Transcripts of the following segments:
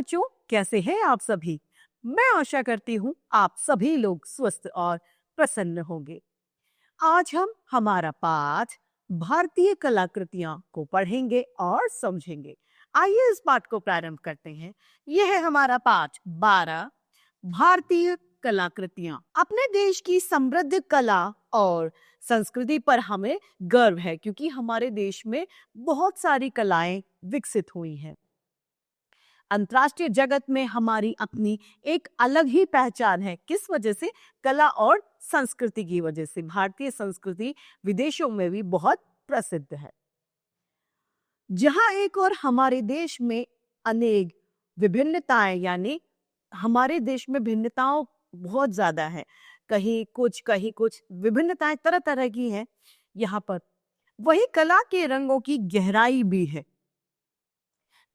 बच्चों, कैसे हैं आप सभी? मैं आशा करती हूँ आप सभी लोग स्वस्थ और प्रसन्न होंगे। आज हम हमारा पाठ भारतीय कलाकृतियां को पढ़ेंगे और समझेंगे। आइए इस पाठ को प्रारंभ करते हैं। यह है हमारा पाठ 12 भारतीय कलाकृतियां। अपने देश की समृद्ध कला और संस्कृति पर हमें गर्व है क्योंकि हमारे देश में बहुत सारी कलाएं विकसित हुई हैं। अंतर्राष्ट्रीय जगत में हमारी अपनी एक अलग ही पहचान है। किस वजह से? कला और संस्कृति की वजह से। भारतीय संस्कृति विदेशों में भी बहुत प्रसिद्ध है। जहां एक और हमारे देश में अनेक विभिन्नताएं, यानी हमारे देश में भिन्नताओं बहुत ज्यादा है। कहीं कुछ विभिन्नताएं तरह तरह की हैं यहाँ पर। वही कला के रंगों की गहराई भी है।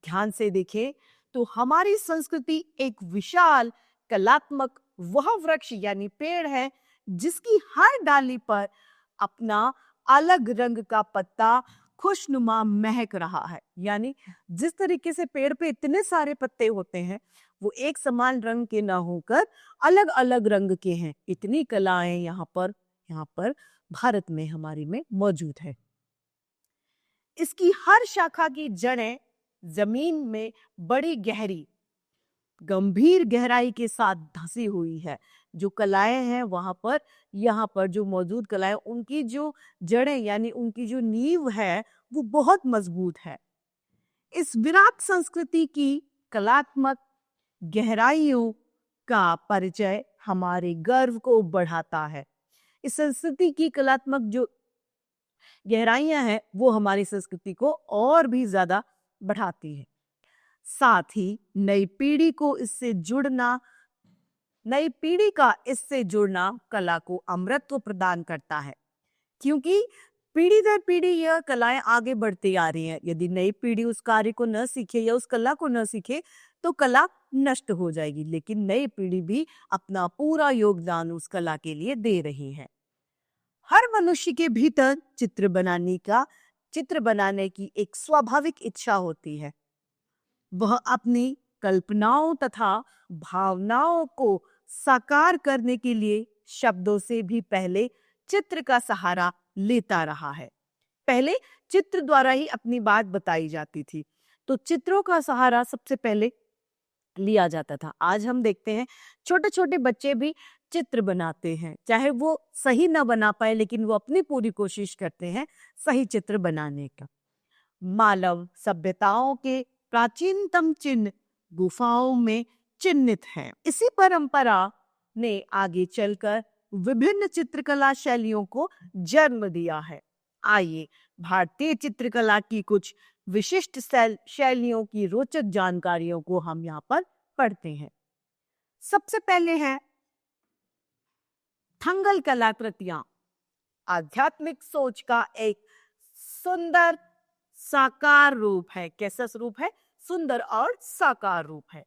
ध्यान से देखें तो हमारी संस्कृति एक विशाल कलात्मक वह वृक्ष यानी पेड़ है जिसकी हर डाली पर अपना अलग रंग का पत्ता खुशनुमा महक रहा है। यानी जिस तरीके से पेड़ पे इतने सारे पत्ते होते हैं वो एक समान रंग के ना होकर अलग अलग रंग के हैं। इतनी कलाएं यहाँ पर भारत में हमारी में मौजूद है। इसकी हर शाखा की जड़ें जमीन में बड़ी गहरी गंभीर गहराई के साथ धंसी हुई है। जो कलाएं हैं यहाँ पर जो मौजूद कलाएं, उनकी जो जड़ें यानी उनकी जो नींव है वो बहुत मजबूत है। इस विराट संस्कृति की कलात्मक गहराइयों का परिचय हमारे गर्व को बढ़ाता है। इस संस्कृति की कलात्मक जो गहराइयां हैं वो हमारी संस्कृति को और भी ज्यादा बढ़ाती है। साथ ही नई पीढ़ी का इससे जुड़ना कला को अमृतत्व प्रदान करता है क्योंकि पीढ़ी दर पीढ़ी यह कलाएं आगे बढ़ती आ रही हैं। यदि नई पीढ़ी उस कार्य को न सीखे या उस कला को न सीखे तो कला नष्ट हो जाएगी, लेकिन नई पीढ़ी भी अपना पूरा योगदान उस कला के लिए दे रही है। हर मनुष्य के भीतर चित्र बनाने की एक स्वाभाविक इच्छा होती है। वह अपनी कल्पनाओं तथा भावनाओं को साकार करने के लिए शब्दों से भी पहले चित्र का सहारा लेता रहा है। पहले चित्र द्वारा ही अपनी बात बताई जाती थी, तो चित्रों का सहारा सबसे पहले लिया जाता था। आज हम देखते हैं छोटे छोटे बच्चे भी चित्र बनाते हैं, चाहे वो सही ना बना पाए लेकिन वो अपनी पूरी कोशिश करते हैं सही चित्र बनाने का। मानव सभ्यताओं के प्राचीनतम चिन्ह गुफाओं में चिन्हित हैं। इसी परंपरा ने आगे चलकर विभिन्न चित्रकला शैलियों को जन्म दिया है। आइए भारतीय चित्रकला की कुछ विशिष्ट शैलियों की रोचक जानकारियों को हम यहाँ पर पढ़ते हैं। सबसे पहले है थंगल कलाकृतियां। आध्यात्मिक सोच का एक सुंदर साकार रूप है। कैसा रूप है? सुंदर और साकार रूप है।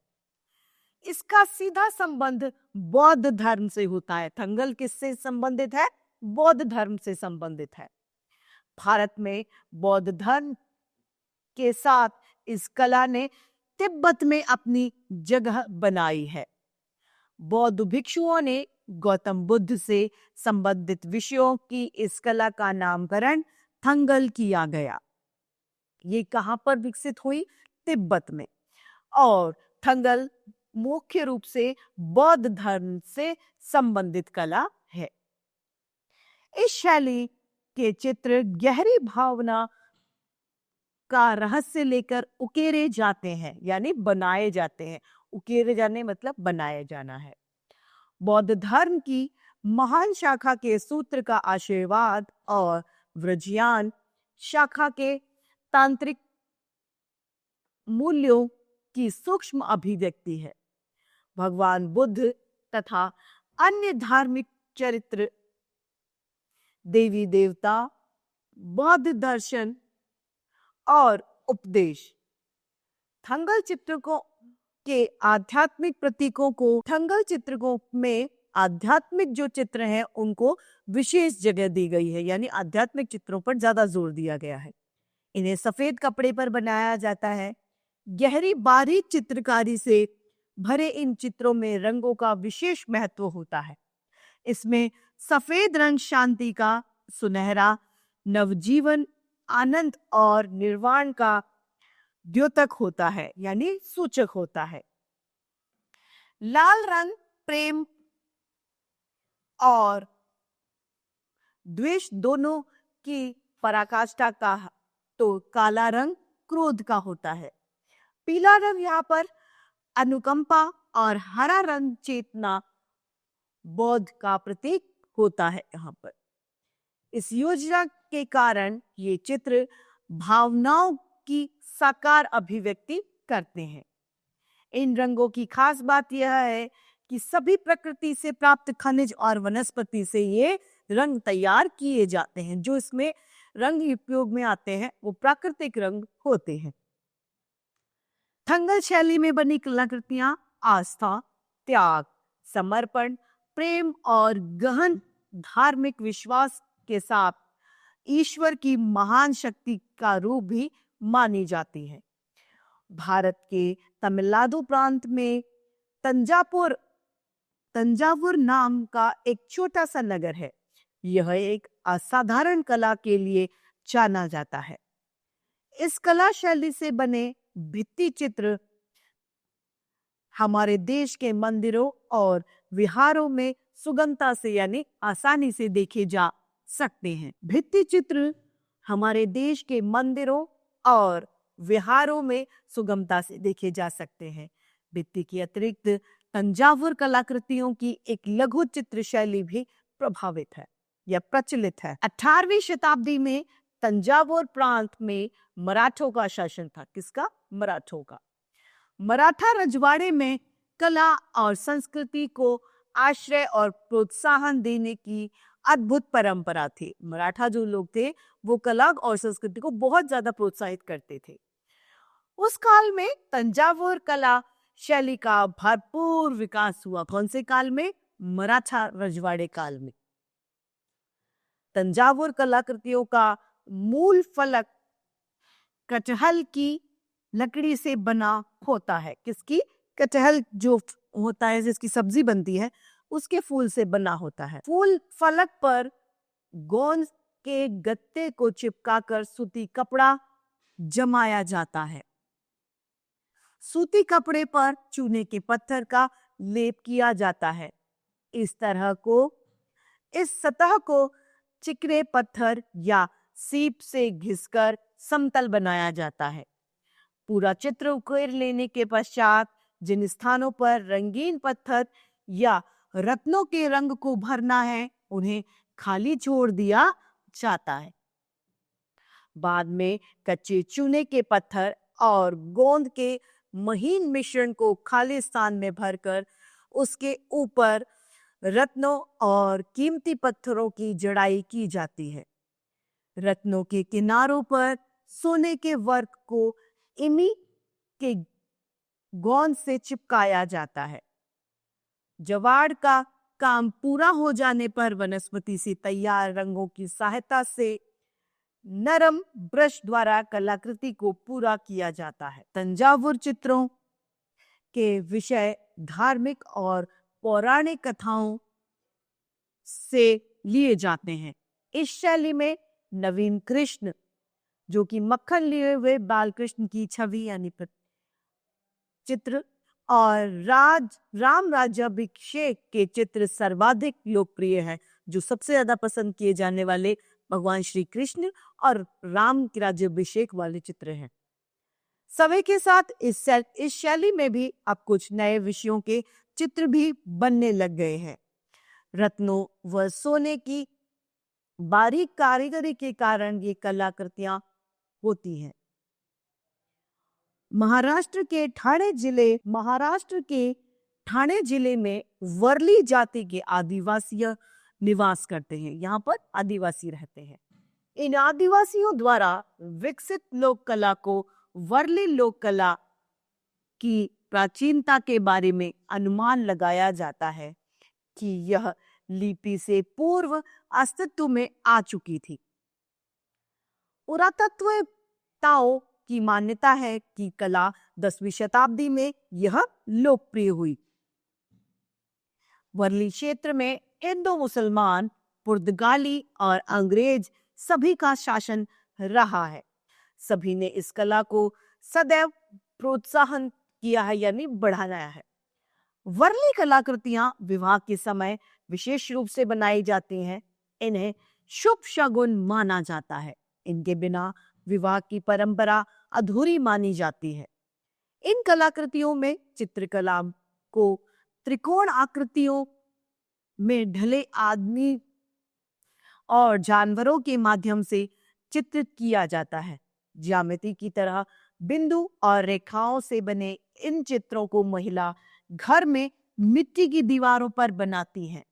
इसका सीधा संबंध बौद्ध धर्म से होता है। थंगल किससे संबंधित है? बौद्ध धर्म से संबंधित है। भारत में बौद्ध धर्म के साथ इस कला ने तिब्बत में अपनी जगह बनाई है। बौद्ध भिक्षुओं ने गौतम बुद्ध से संबंधित विषयों की इस कला का नामकरण थंगल किया गया। ये कहां पर विकसित हुई? तिब्बत में। और थंगल मुख्य रूप से बौद्ध धर्म से संबंधित कला है। इस शैली के चित्र गहरी भावना का रहस्य लेकर उकेरे जाते हैं, यानी बनाए जाते हैं। उकेरे जाने मतलब बनाए जाना है। बौद्ध धर्म की महान शाखा के सूत्र का आशीर्वाद और वज्रयान शाखा के तांत्रिक मूल्यों की सूक्ष्म अभिव्यक्ति है। भगवान बुद्ध तथा अन्य धार्मिक चरित्र, देवी देवता, बौद्ध दर्शन और उपदेश थंगल चित्रकों के आध्यात्मिक प्रतीकों को, थंगल चित्रकों में आध्यात्मिक जो चित्र हैं उनको विशेष जगह दी गई है, यानी आध्यात्मिक चित्रों पर ज्यादा जोर दिया गया है। इन्हें सफेद कपड़े पर बनाया जाता है। गहरी बारीक चित्रकारी से भरे इन चित्रों में रंगों का विशेष महत्व होता है। इसमें सफेद रंग शांति का, सुनहरा नवजीवन, आनंद और निर्वाण का द्योतक होता है, यानी सूचक होता है। लाल रंग प्रेम और द्वेष दोनों की पराकाष्ठा का, तो काला रंग क्रोध का होता है। पीला रंग यहाँ पर अनुकंपा और हरा रंग चेतना बोध का प्रतीक होता है। यहाँ पर इस योजना के कारण ये चित्र भावनाओं की साकार अभिव्यक्ति करते हैं। इन रंगों की खास बात यह है कि सभी प्रकृति से प्राप्त खनिज और वनस्पति से ये रंग तैयार किए जाते हैं। जो इसमें रंग उपयोग में आते हैं वो प्राकृतिक रंग होते हैं। थंगल शैली में बनी कलाकृतियां आस्था, त्याग, समर्पण, प्रेम और गहन धार्मिक विश्वास के साथ ईश्वर की महान शक्ति का रूप भी मानी जाती है। भारत के तमिलनाडु प्रांत में तंजावुर नाम का एक छोटा सा नगर है। यह एक असाधारण कला के लिए जाना जाता है। इस कला शैली से बने भित्ति चित्र हमारे देश के मंदिरों और विहारों में सुगमता से, यानी आसानी से देखे जा सकते हैं। भित्ति चित्र हमारे देश के मंदिरों और विहारों में सुगमता से देखे जा सकते हैं। भित्ति के अतिरिक्त तंजावुर कलाकृतियों की एक लघु चित्र शैली भी प्रभावित है या प्रचलित है। 18वीं शताब्दी में तंजावुर प्रांत में मराठों का शासन था। किसका? मराठों का। मराठा रजवाड़े में कला और संस्कृति को आश्रय और प्रोत्साहन देने की अद्भुत परंपरा थी। मराठा जो लोग थे वो कला और संस्कृति को बहुत ज्यादा प्रोत्साहित करते थे। उस काल में तंजावुर कला शैली का भरपूर विकास हुआ। कौन से काल में? मराठा रजवाड़े काल में। तंजावुर कलाकृतियों का मूल फलक कटहल की लकड़ी से बना होता है। किसकी? कटहल जो होता है जिसकी सब्जी बनती है उसके फूल से बना होता है। फूल फलक पर गोंद के गत्ते को चिपकाकर सूती कपड़ा जमाया जाता है। सूती कपड़े पर चूने के पत्थर का लेप किया जाता है। इस सतह को चिकने पत्थर या सीप से घिसकर समतल बनाया जाता है। पूरा चित्र उकेर लेने के पश्चात जिन स्थानों पर रंगीन पत्थर या रत्नों के रंग को भरना है उन्हें खाली छोड़ दिया जाता है। बाद में कच्चे चूने के पत्थर और गोंद के महीन मिश्रण को खाली स्थान में भरकर उसके ऊपर रत्नों और कीमती पत्थरों की जड़ाई की जाती है। रत्नों के किनारों पर सोने के वर्क को इमी के गोंद से चिपकाया जाता है। जवाड़ का काम पूरा हो जाने पर वनस्पति से तैयार रंगों की सहायता से नरम ब्रश द्वारा कलाकृति को पूरा किया जाता है। तंजावुर चित्रों के विषय धार्मिक और पौराणिक कथाओं से लिए जाते हैं। इस शैली में नवीन कृष्ण जो कि मक्खन लिए हुए बाल कृष्ण की छवि यानी चित्र और राम राज्याभिषेक के चित्र सर्वाधिक लोकप्रिय है। जो सबसे ज्यादा पसंद किए जाने वाले भगवान श्री कृष्ण और राम के राज्याभिषेक वाले चित्र हैं। समय के साथ इस शैली में भी अब कुछ नए विषयों के चित्र भी बनने लग गए हैं। रत्नों व सोने की बारीक कारीगरी के कारण ये कलाकृतियां होती हैं। महाराष्ट्र के ठाणे जिले में वर्ली जाति के आदिवासी निवास करते हैं। यहाँ पर आदिवासी रहते हैं। इन आदिवासियों द्वारा विकसित लोक कला को वर्ली लोक कला की प्राचीनता के बारे में अनुमान लगाया जाता है कि यह लिपि से पूर्व अस्तित्व में आ चुकी थी। पुरातत्ववेत्ताओं की मान्यता है कि कला 10वीं शताब्दी में यह लोकप्रिय हुई। वर्ली क्षेत्र में हिंदू, मुसलमान, पुर्तगाली और अंग्रेज सभी का शासन रहा है। सभी ने इस कला को सदैव प्रोत्साहन किया है, यानी बढ़ाया है। वर्ली कलाकृतियां विवाह के समय विशेष रूप से बनाई जाती हैं। इन्हें शुभ शगुन माना जाता है। इनके बिना विवाह की परंपरा अधूरी मानी जाती है। इन कलाकृतियों में चित्रकला को त्रिकोण आकृतियों में ढले आदमी और जानवरों के माध्यम से चित्रित किया जाता है। ज्यामिति की तरह बिंदु और रेखाओं से बने इन चित्रों को महिला घर में मिट्टी की दीवारों पर बनाती है।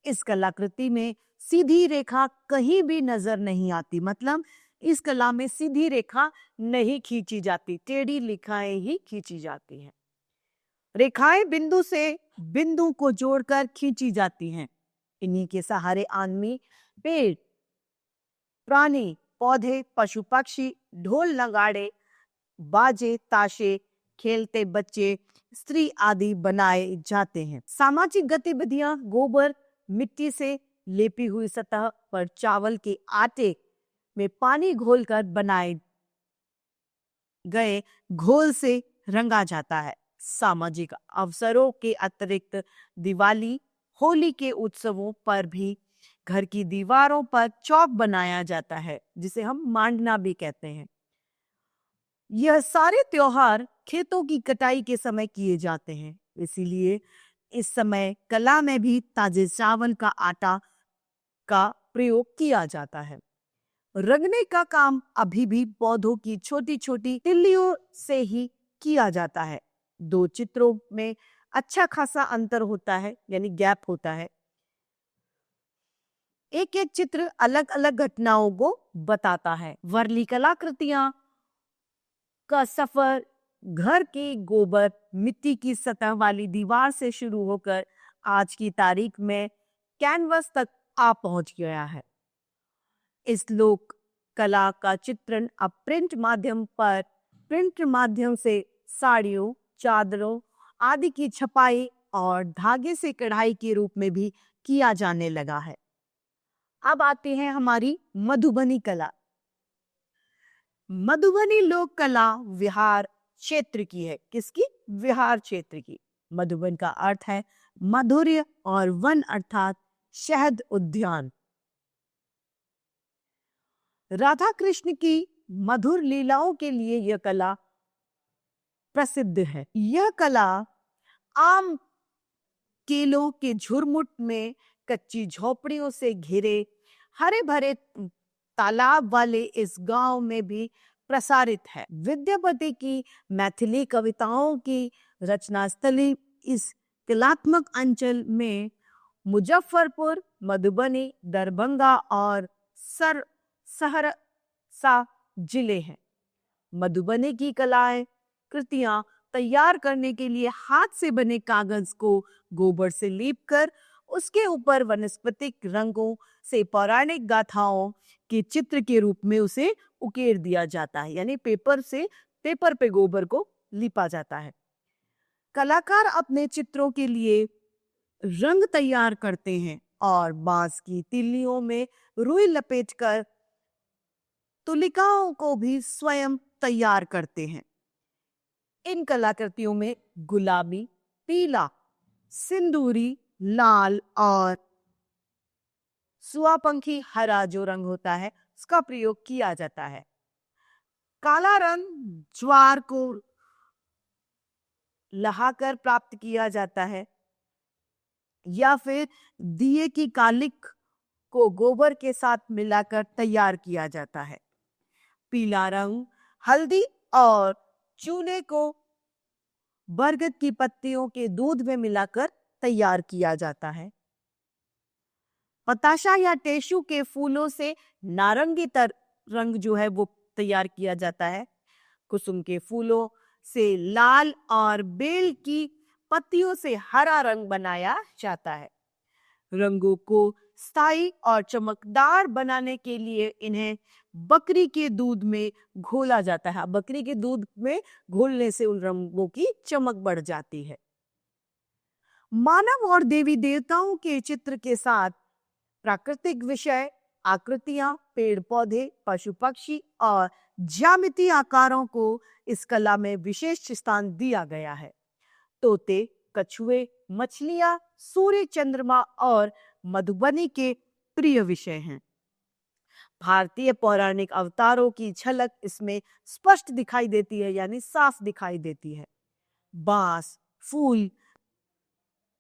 इस कलाकृति में सीधी रेखा कहीं भी नजर नहीं आती, मतलब इस कला में सीधी रेखा नहीं खींची जाती, टेढ़ी रेखाएं ही खींची जाती हैं। रेखाएं बिंदु से बिंदु को जोड़कर खींची जाती हैं। इन्हीं के सहारे आदमी, पेड़, प्राणी, पौधे, पशु पक्षी, ढोल नगाड़े, बाजे, ताशे, खेलते बच्चे, स्त्री आदि बनाए जाते हैं। सामाजिक गतिविधियां गोबर, मिट्टी से लेपी हुई सतह पर चावल के आटे में पानी घोलकर बनाए गए घोल से रंगा जाता है। सामाजिक अवसरों के अतिरिक्त दिवाली, होली के उत्सवों पर भी घर की दीवारों पर चौक बनाया जाता है, जिसे हम मांडना भी कहते हैं। यह सारे त्योहार खेतों की कटाई के समय किए जाते हैं, इसीलिए इस समय कला में भी ताजे चावल का आटा का प्रयोग किया जाता है। रंगने का काम अभी भी पौधों की छोटी छोटी तिल्लियों से ही किया जाता है। दो चित्रों में अच्छा खासा अंतर होता है, यानी गैप होता है। एक एक चित्र अलग अलग घटनाओं को बताता है। वर्ली कलाकृतियां का सफर घर की गोबर, मिट्टी की सतह वाली दीवार से शुरू होकर आज की तारीख में कैनवस तक आ पहुंच गया है। इस लोक कला का चित्रण अब प्रिंट माध्यम से साड़ियों, चादरों आदि की छपाई और धागे से कढ़ाई के रूप में भी किया जाने लगा है। अब आते हैं हमारी मधुबनी कला। मधुबनी लोक कला विहार क्षेत्र की है। किसकी? विहार क्षेत्र की। मधुबन का अर्थ है माधुर्य और वन अर्थात शहद उद्यान। राधा कृष्ण की मधुर लीलाओं के लिए यह कला प्रसिद्ध है। यह कला आम केलों के झुरमुट में कच्ची झोपड़ियों से घिरे हरे भरे तालाब वाले इस गांव में भी प्रसारित है। विद्यापति की मैथिली कविताओं की रचना स्थली इस कलात्मक अंचल में मुजफ्फरपुर, मधुबनी, दरभंगा और सहरसा जिले हैं। मधुबनी की कलाएं कृतियां तैयार करने के लिए हाथ से बने कागज को गोबर से लीपकर उसके ऊपर वनस्पतिक रंगों से पौराणिक गाथाओं के चित्र के रूप में उसे उकेर दिया जाता है, यानी पेपर पे गोबर को लिपा जाता है। कलाकार अपने चित्रों के लिए रंग तैयार करते हैं और बांस की तिल्लियों में रुई लपेटकर तुलिकाओं को भी स्वयं तैयार करते हैं। इन कलाकृतियों में गुलाबी, पीला, सिंदूरी, लाल और सुआपंखी हरा जो रंग होता है उसका प्रयोग किया जाता है। काला रंग ज्वार को लहाकर प्राप्त किया जाता है या फिर दिए की कालिक को गोबर के साथ मिलाकर तैयार किया जाता है। पीला रंग हल्दी और चूने को बरगद की पत्तियों के दूध में मिलाकर तैयार किया जाता है। पताशा या टेशु के फूलों से नारंगी रंग जो है वो तैयार किया जाता है। कुसुम के फूलों से लाल और बेल की पत्तियों से हरा रंग बनाया जाता है। रंगों को स्थायी और चमकदार बनाने के लिए इन्हें बकरी के दूध में घोला जाता है। बकरी के दूध में घोलने से उन रंगों की चमक बढ़ जाती है। मानव और देवी देवताओं के चित्र के साथ प्राकृतिक विषय, आकृतियां, पेड़ पौधे, पशु पक्षी और ज्यामितीय आकारों को इस कला में विशेष स्थान दिया गया है। तोते, कछुए, मछलियां, सूर्य, चंद्रमा और मधुबनी के प्रिय विषय हैं। भारतीय पौराणिक अवतारों की झलक इसमें स्पष्ट दिखाई देती है, यानी साफ दिखाई देती है। बांस, फूल,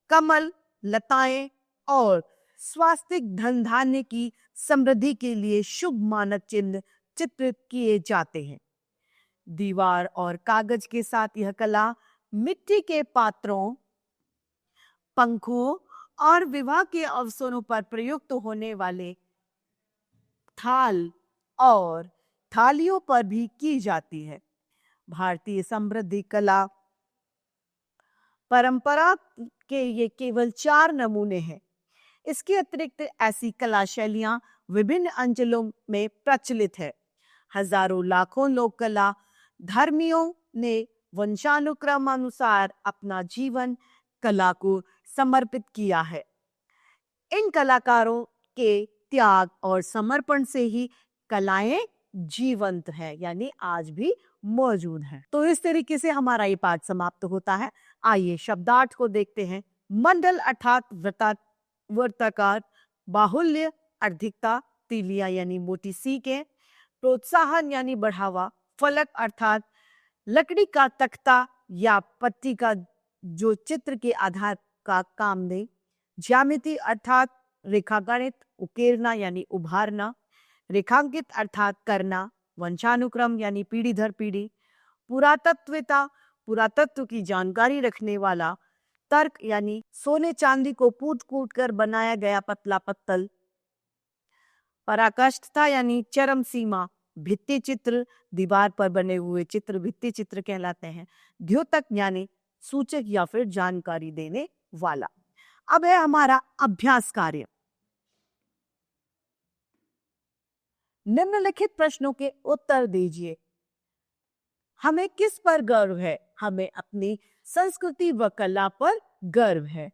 कमल, लताएं और स्वास्तिक धन धान्य की समृद्धि के लिए शुभ मानक चिन्ह चित्रित किए जाते हैं। दीवार और कागज के साथ यह कला मिट्टी के पात्रों, पंखों और विवाह के अवसरों पर प्रयुक्त होने वाले थाल और थालियों पर भी की जाती है। भारतीय समृद्धि कला परंपरा के ये केवल 4 नमूने हैं। इसके अतिरिक्त ऐसी कला शैलियां विभिन्न अंचलों में प्रचलित है। हजारों लाखों लोक कला धर्मियों ने वंशानुक्रम अनुसार अपना जीवन कला को समर्पित किया है। इन कलाकारों के त्याग और समर्पण से ही कलाएं जीवंत है, यानी आज भी मौजूद है। तो इस तरीके से हमारा ये पाठ समाप्त होता है। आइए शब्दार्थ को देखते हैं। मंडल अर्थात वृत्ताकार, बाहुल्य अधिकता, तीलियां यानी मोटी सीकें, प्रोत्साहन यानी बढ़ावा, फलक अर्थात लकड़ी का तख्ता या पट्टी का जो चित्र के आधार का काम दे, ज्यामिति अर्थात रेखागणित, उकेरना यानी उभारना, रेखांकित अर्थात करना, वंशानुक्रम यानी पीढ़ी दर पीढ़ी, पुरातत्विता पुरातत्व की जानकारी रखने वाला, तर्क यानी सोने चांदी को कूट कूट कर बनाया गया पतला पत्तल, पराकाष्ठता यानी चरम सीमा, भित्ति चित्र दीवार पर बने हुए चित्र भित्ति चित्र कहलाते हैं, द्योतक यानी सूचक या फिर जानकारी देने वाला। अब है हमारा अभ्यास कार्य। निम्नलिखित प्रश्नों के उत्तर दीजिए। हमें किस पर गर्व है? हमें अपनी संस्कृति व कला पर गर्व है।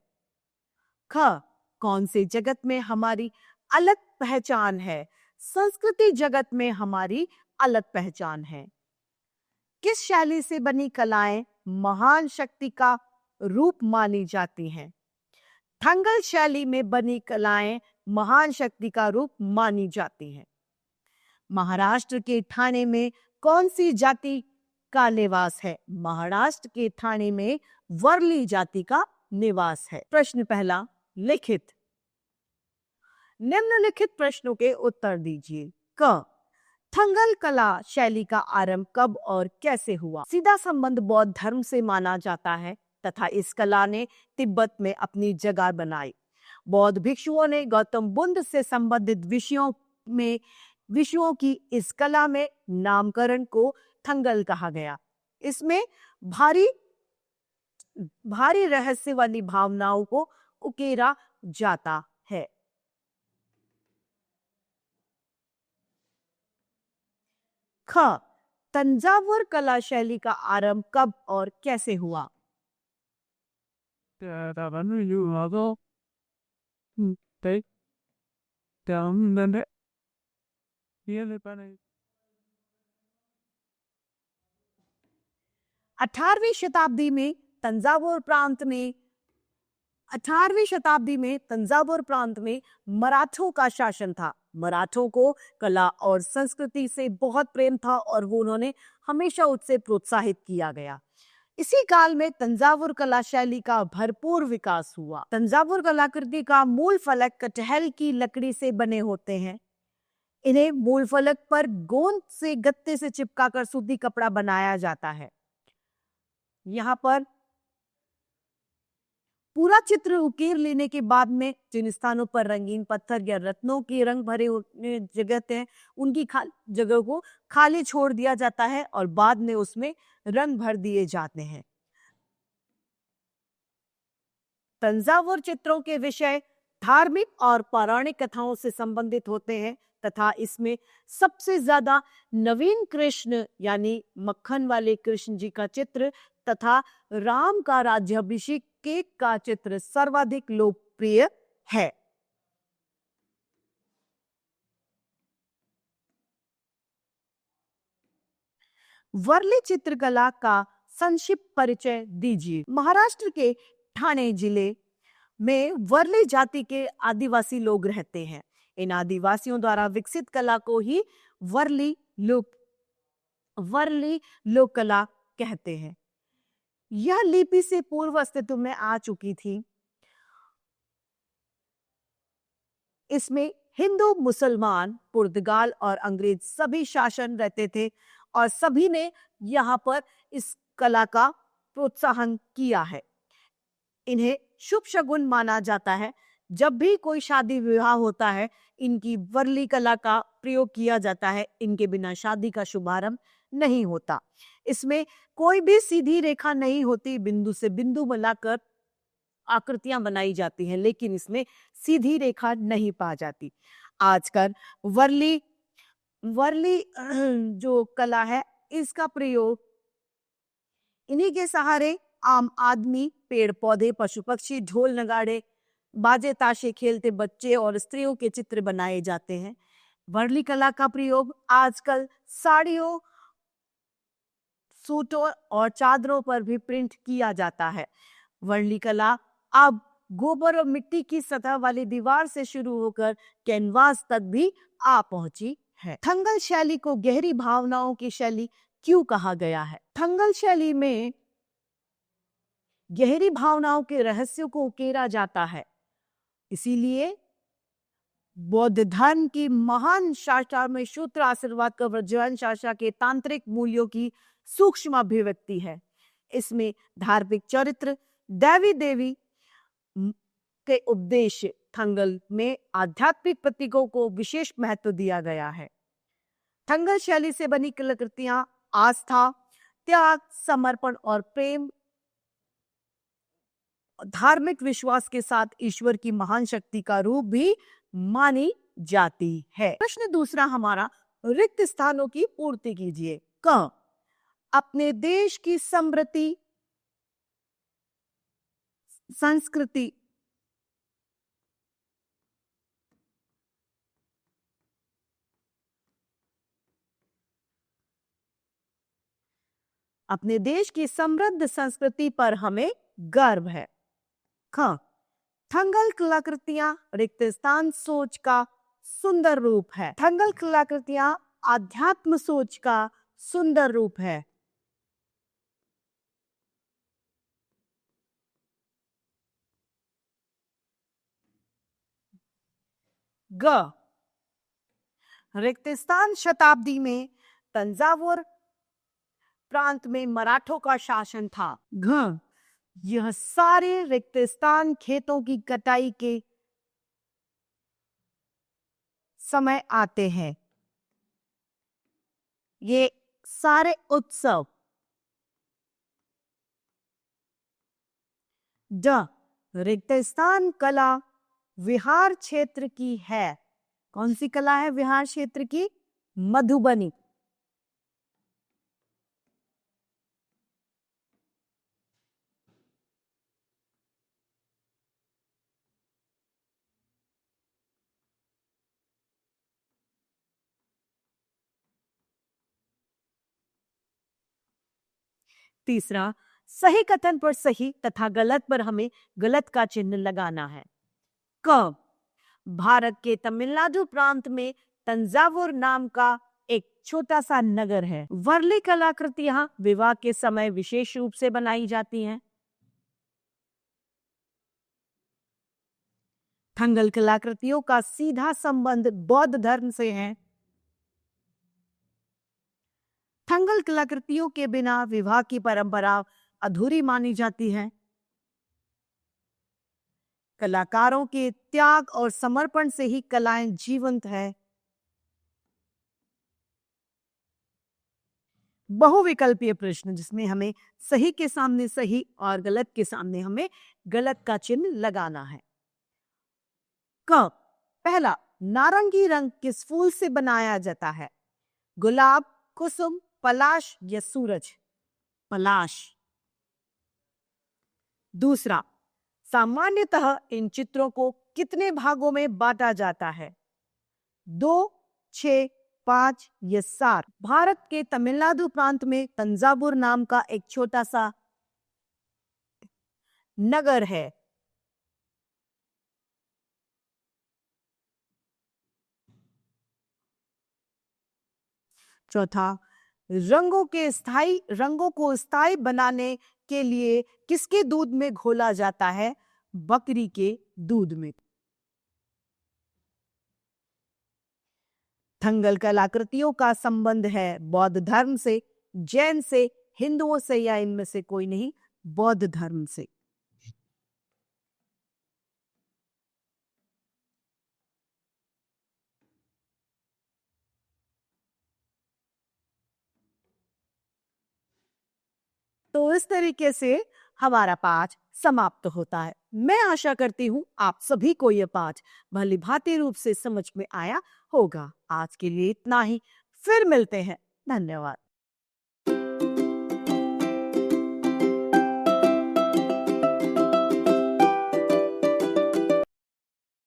ख, कौन से जगत में हमारी अलग पहचान है? संस्कृति जगत में हमारी अलग पहचान है। किस शैली से बनी कलाएं महान शक्ति का रूप मानी जाती हैं? थंगल शैली में बनी कलाएं महान शक्ति का रूप मानी जाती हैं। महाराष्ट्र के ठाणे में कौन सी जाति का निवास है? महाराष्ट्र के ठाणे में वर्ली जाति का निवास है। प्रश्न पहला, लिखित। निम्नलिखित प्रश्नों के उत्तर दीजिए। क, थंगल कला शैली का आरंभ कब और कैसे हुआ? सीधा संबंध बौद्ध धर्म से माना जाता है तथा इस कला ने तिब्बत में अपनी जगह बनाई। बौद्ध भिक्षुओं ने गौतम बुद्ध से संबंधित विषयों की इस कला में नामकरण को थंगल कहा गया। इसमें भारी रहस्य वाली भावनाओं को उकेरा जाता है। ख, तंजावुर कला शैली का आरंभ कब और कैसे हुआ? अठारहवीं शताब्दी में तंजावुर प्रांत में मराठों का शासन था। मराठों को कला और संस्कृति से बहुत प्रेम था और वो उन्होंने हमेशा उससे प्रोत्साहित किया गया। इसी काल में तंजावुर कला शैली का भरपूर विकास हुआ। तंजावुर कलाकृति का मूल फलक कटहल की लकड़ी से बने होते हैं। इन्हें मूल फलक पर गोंद से गत्ते से चिपकाकर सूती कपड़ा बनाया जाता है। यहाँ पर पूरा चित्र उकेर लेने के बाद में जिन स्थानों पर रंगीन पत्थर या रत्नों के रंग भरे जगह हैं, उनकी जगह को खाली छोड़ दिया जाता है और बाद में उसमें रंग भर दिए जाते हैं। तंजावुर चित्रों के विषय धार्मिक और पौराणिक कथाओं से संबंधित होते हैं तथा इसमें सबसे ज्यादा नवीन कृष्ण यानी मक्खन वाले कृष्ण जी का चित्र तथा राम का राज्याभिषेक केक का चित्र सर्वाधिक लोकप्रिय है। वर्ली चित्रकला का संक्षिप्त परिचय दीजिए। महाराष्ट्र के ठाणे जिले में वर्ली जाति के आदिवासी लोग रहते हैं। इन आदिवासियों द्वारा विकसित कला को ही वर्ली लोक कला कहते हैं। यह लिपि से पूर्व अस्तित्व में आ चुकी थी। इसमें हिंदू, मुसलमान, पुर्तगाल और अंग्रेज सभी शासन रहते थे और सभी ने यहाँ पर इस कला का प्रोत्साहन किया है। इन्हें शुभ शगुन माना जाता है। जब भी कोई शादी विवाह होता है, इनकी वर्ली कला का प्रयोग किया जाता है। इनके बिना शादी का शुभारंभ नहीं होता। इसमें कोई भी सीधी रेखा नहीं होती, बिंदु से बिंदु मिलाकर आकृतियां बनाई जाती हैं, लेकिन इसमें सीधी रेखा नहीं पा जाती। आजकल वर्ली जो कला है, इसका प्रयोग इन्हीं के सहारे आम आदमी, पेड़ पौधे, पशु पक्षी, ढोल नगाड़े, बाजे ताशे खेलते बच्चे और स्त्रियों के चित्र बनाए जाते हैं। वर्ली कला का प्रयोग आजकल साड़ियों, सूटों और चादरों पर भी प्रिंट किया जाता है। वर्ली कला अब गोबर और मिट्टी की सतह वाली दीवार से शुरू होकर कैनवास तक भी आ पहुंची है। थंगल शैली को गहरी भावनाओं की शैली क्यों कहा गया है? थंगल शैली में गहरी भावनाओं के रहस्यों को उकेरा जाता है। इसीलिए बौद्ध धर्म की महान शाखा में सूत्र आशीर्वाद का व्रजवान शाखा के तांत्रिक मूल्यों की सूक्ष्म अभिव्यक्ति है। इसमें धार्मिक चरित्र, देवी देवी के उपदेश, थंगल में आध्यात्मिक प्रतीकों को विशेष महत्व दिया गया है। थंगल शैली से बनी कलाकृतियां आस्था, त्याग, समर्पण और प्रेम, धार्मिक विश्वास के साथ ईश्वर की महान शक्ति का रूप भी मानी जाती है। प्रश्न दूसरा हमारा, रिक्त स्थानों की पूर्ति कीजिए। क, अपने देश की समृद्धि, संस्कृति, अपने देश की समृद्ध संस्कृति पर हमें गर्व है। ख, थंगल कलाकृतियां रिक्त स्थान सोच का सुंदर रूप है। थंगल कलाकृतियां आध्यात्म सोच का सुंदर रूप है। ग, रिक्त स्थान शताब्दी में तंजावुर प्रांत में मराठों का शासन था। घ, यह सारे रिक्त स्थान खेतों की कटाई के समय आते हैं। ये सारे उत्सव। ड, रिक्त स्थान कला विहार क्षेत्र की है। कौन सी कला है विहार क्षेत्र की? मधुबनी। तीसरा, सही कथन पर सही तथा गलत पर हमें गलत का चिन्ह लगाना है। क, भारत के तमिलनाडु प्रांत में तंजावुर नाम का एक छोटा सा नगर है। वर्ली कलाकृतियां विवाह के समय विशेष रूप से बनाई जाती हैं। थंगल कलाकृतियों का सीधा संबंध बौद्ध धर्म से है। थंगल कलाकृतियों के बिना विवाह की परंपरा अधूरी मानी जाती है। कलाकारों के त्याग और समर्पण से ही कलाएं जीवंत है। बहुविकल्पीय प्रश्न जिसमें हमें सही के सामने सही और गलत के सामने हमें गलत का चिन्ह लगाना है। क, पहला, नारंगी रंग किस फूल से बनाया जाता है? गुलाब, कुसुम, पलाश या सूरज? पलाश। दूसरा, सामान्यतः इन चित्रों को कितने भागों में बांटा जाता है? 2, 6, 5 या 7? भारत के तमिलनाडु प्रांत में तंजावुर नाम का एक छोटा सा नगर है। चौथा, रंगों को स्थायी बनाने के लिए किसके दूध में घोला जाता है? बकरी के दूध में। थंगल कलाकृतियों का संबंध है बौद्ध धर्म से, जैन से, हिंदुओं से या इनमें से कोई नहीं? बौद्ध धर्म से। तो इस तरीके से हमारा पाठ समाप्त होता है। मैं आशा करती हूँ आप सभी को यह पाठ भली भांति रूप से समझ में आया होगा। आज के लिए इतना ही, फिर मिलते हैं। धन्यवाद।